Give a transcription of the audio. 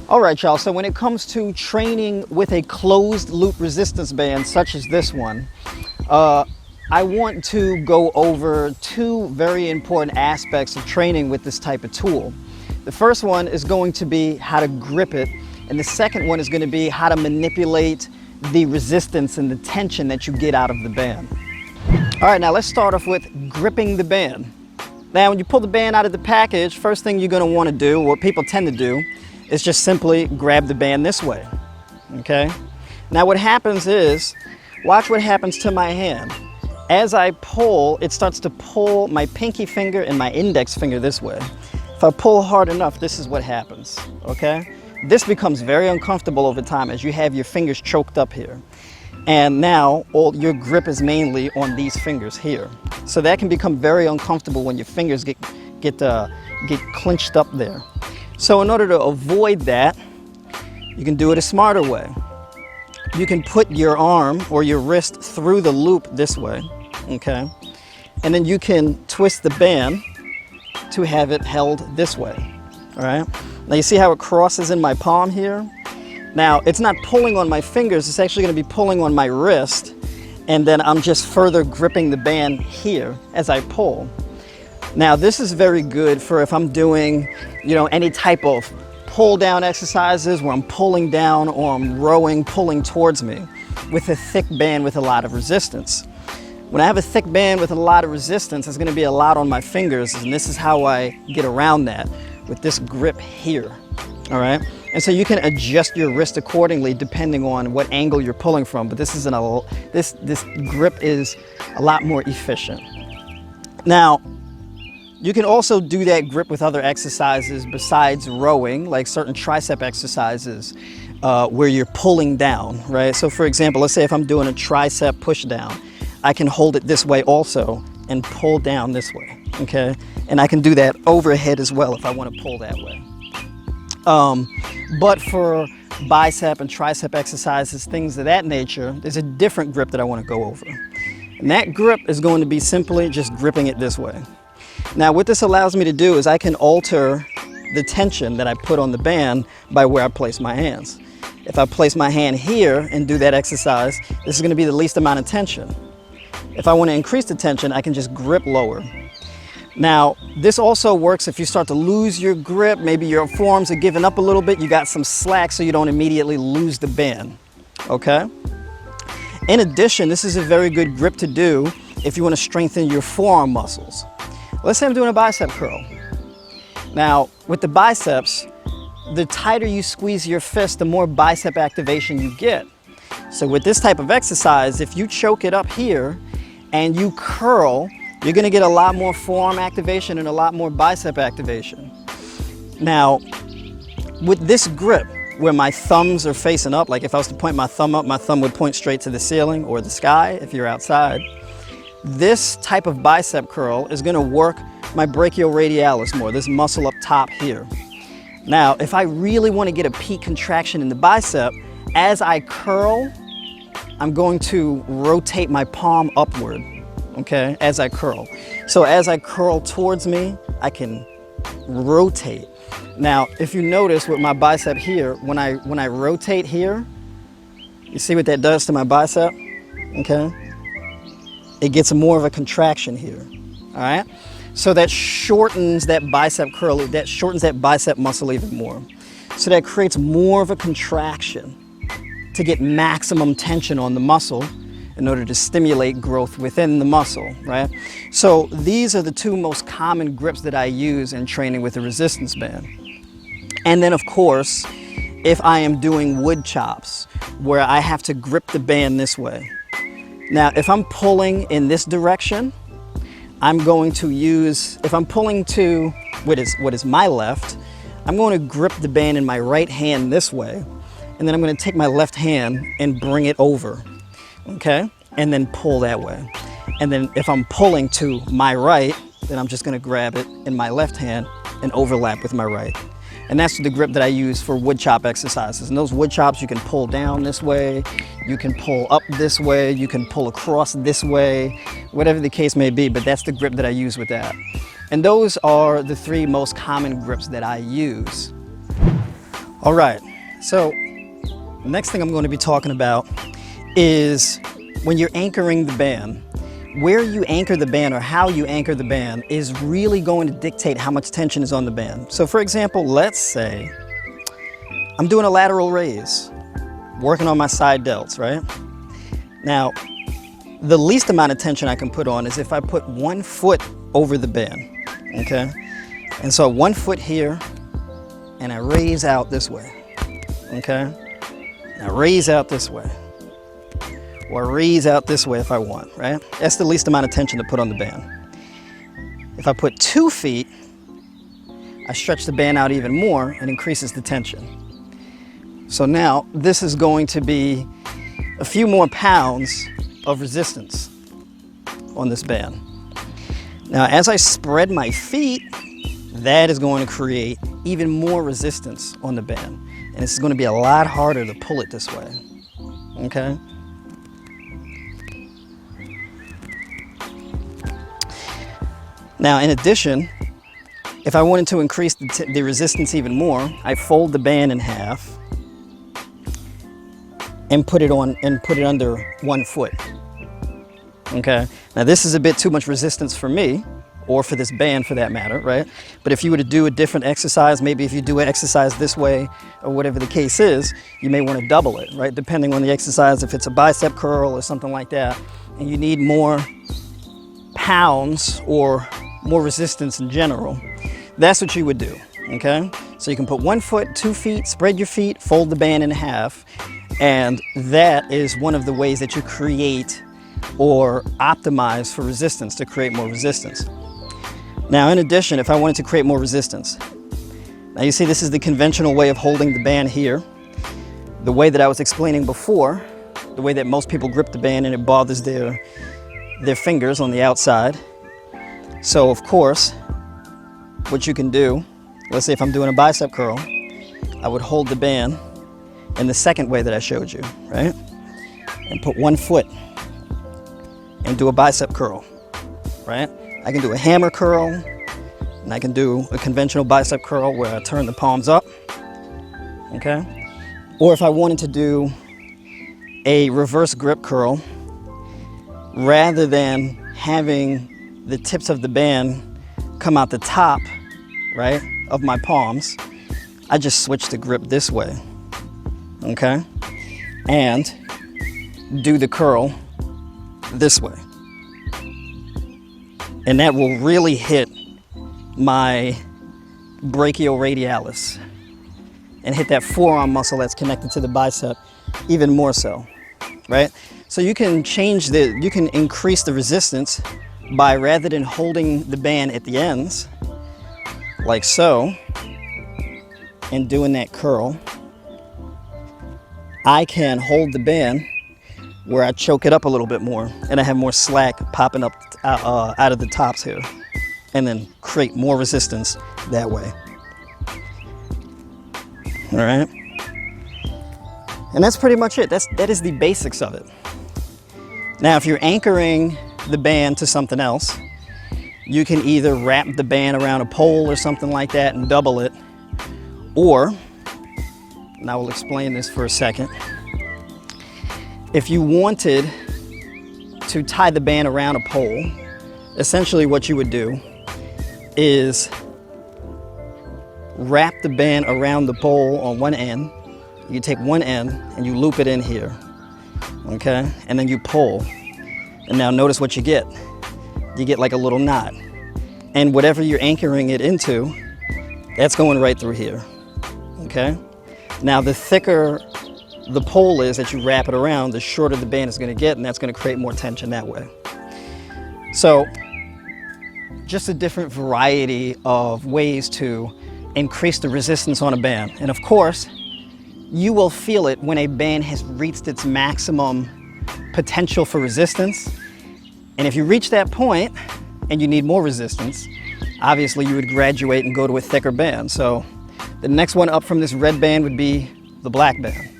All right, y'all, so when it comes to training with a closed loop resistance band such as this one, I want to go over two very important aspects of training with this type of tool. The first one is going to be how to grip it, and the second one is going to be how to manipulate the resistance and the tension that you get out of the band. All right, now let's start off with gripping the band. Now, when you pull the band out of the package, first thing you're going to want to do, what people tend to do, is just simply grab the band this way, okay? Now what happens is, watch what happens to my hand. As I pull, it starts to pull my pinky finger and my index finger this way. If I pull hard enough, this is what happens, okay? This becomes very uncomfortable over time as you have your fingers choked up here. And now all your grip is mainly on these fingers here. So that can become very uncomfortable when your fingers get clenched up there. So in order to avoid that, you can do it a smarter way. You can put your arm or your wrist through the loop this way, okay? And then you can twist the band to have it held this way, all right? Now you see how it crosses in my palm here? Now it's not pulling on my fingers, it's actually gonna be pulling on my wrist, and then I'm just further gripping the band here as I pull. Now this is very good for if I'm doing, any type of pull down exercises where I'm pulling down or I'm rowing, pulling towards me with a thick band with a lot of resistance. When I have a thick band with a lot of resistance, it's going to be a lot on my fingers, and this is how I get around that with this grip here, all right? And so you can adjust your wrist accordingly depending on what angle you're pulling from, but this grip is a lot more efficient. Now, you can also do that grip with other exercises besides rowing, like certain tricep exercises where you're pulling down, right? So for example, let's say if I'm doing a tricep push down, I can hold it this way also and pull down this way, okay? And I can do that overhead as well if I want to pull that way. But for bicep and tricep exercises, things of that nature, there's a different grip that I want to go over. And that grip is going to be simply just gripping it this way. Now what this allows me to do is I can alter the tension that I put on the band by where I place my hands. If I place my hand here and do that exercise, this is going to be the least amount of tension. If I want to increase the tension, I can just grip lower. Now this also works if you start to lose your grip, maybe your forearms are giving up a little bit, you got some slack so you don't immediately lose the band, okay? In addition, this is a very good grip to do if you want to strengthen your forearm muscles. Let's say I'm doing a bicep curl. Now, with the biceps, the tighter you squeeze your fist, the more bicep activation you get. So with this type of exercise, if you choke it up here and you curl, you're gonna get a lot more forearm activation and a lot more bicep activation. Now, with this grip, where my thumbs are facing up, like if I was to point my thumb up, my thumb would point straight to the ceiling or the sky if you're outside. This type of bicep curl is going to work my brachioradialis more, this muscle up top here. Now, if I really want to get a peak contraction in the bicep, as I curl, I'm going to rotate my palm upward, okay, as I curl. So as I curl towards me, I can rotate. Now, if you notice with my bicep here, when I rotate here, you see what that does to my bicep, okay? It gets more of a contraction here, all right? So that shortens that bicep curl, that shortens that bicep muscle even more. So that creates more of a contraction to get maximum tension on the muscle in order to stimulate growth within the muscle, right? So these are the two most common grips that I use in training with a resistance band. And then of course, if I am doing wood chops, where I have to grip the band this way. Now, if I'm pulling in this direction, I'm going to use, if I'm pulling to what is my left, I'm going to grip the band in my right hand this way, and then I'm going to take my left hand and bring it over, okay? And then pull that way. And then if I'm pulling to my right, then I'm just going to grab it in my left hand and overlap with my right. And that's the grip that I use for wood chop exercises. And those wood chops, you can pull down this way, you can pull up this way, you can pull across this way, whatever the case may be, but that's the grip that I use with that. And those are the three most common grips that I use. All right, so next thing I'm going to be talking about is when you're anchoring the band. Where you anchor the band or how you anchor the band is really going to dictate how much tension is on the band. So for example, let's say I'm doing a lateral raise, working on my side delts, right? Now, the least amount of tension I can put on is if I put 1 foot over the band, okay? And so 1 foot here, and I raise out this way, okay? And I raise out this way, or raise out this way if I want, right? That's the least amount of tension to put on the band. If I put 2 feet, I stretch the band out even more and increases the tension. So now this is going to be a few more pounds of resistance on this band. Now, as I spread my feet, that is going to create even more resistance on the band. And it's going to be a lot harder to pull it this way, okay? Now, in addition, if I wanted to increase the resistance even more, I fold the band in half and put it under 1 foot. Okay. Now this is a bit too much resistance for me, or for this band for that matter, right? But if you were to do a different exercise, maybe if you do an exercise this way or whatever the case is, you may want to double it, right? Depending on the exercise, if it's a bicep curl or something like that, and you need more pounds or more resistance in general, that's what you would do, okay? So you can put 1 foot, 2 feet, spread your feet, fold the band in half, and that is one of the ways that you create or optimize for resistance, to create more resistance. Now, in addition, if I wanted to create more resistance, now you see this is the conventional way of holding the band here. The way that I was explaining before, the way that most people grip the band and it bothers their fingers on the outside. So of course, what you can do, let's say if I'm doing a bicep curl, I would hold the band in the second way that I showed you, right? And put 1 foot and do a bicep curl, right? I can do a hammer curl, and I can do a conventional bicep curl where I turn the palms up, okay? Or if I wanted to do a reverse grip curl, rather than having the tips of the band come out the top, right, of my palms, I just switch the grip this way, okay? And do the curl this way. And that will really hit my brachioradialis and hit that forearm muscle that's connected to the bicep even more so, right? So you can you can increase the resistance by, rather than holding the band at the ends, like so, and doing that curl, I can hold the band where I choke it up a little bit more and I have more slack popping up out of the tops here, and then create more resistance that way. All right. And that's pretty much it. That is the basics of it. Now, if you're anchoring the band to something else, you can either wrap the band around a pole or something like that and double it, or, and I will explain this for a second, if you wanted to tie the band around a pole, essentially what you would do is wrap the band around the pole on one end. You take one end and you loop it in here, okay? And then you pull. And now notice what you get. You get like a little knot. And whatever you're anchoring it into, that's going right through here, okay? Now the thicker the pole is that you wrap it around, the shorter the band is going to get, and that's going to create more tension that way. So just a different variety of ways to increase the resistance on a band. And of course, you will feel it when a band has reached its maximum potential for resistance. And if you reach that point and you need more resistance, obviously you would graduate and go to a thicker band. So the next one up from this red band would be the black band.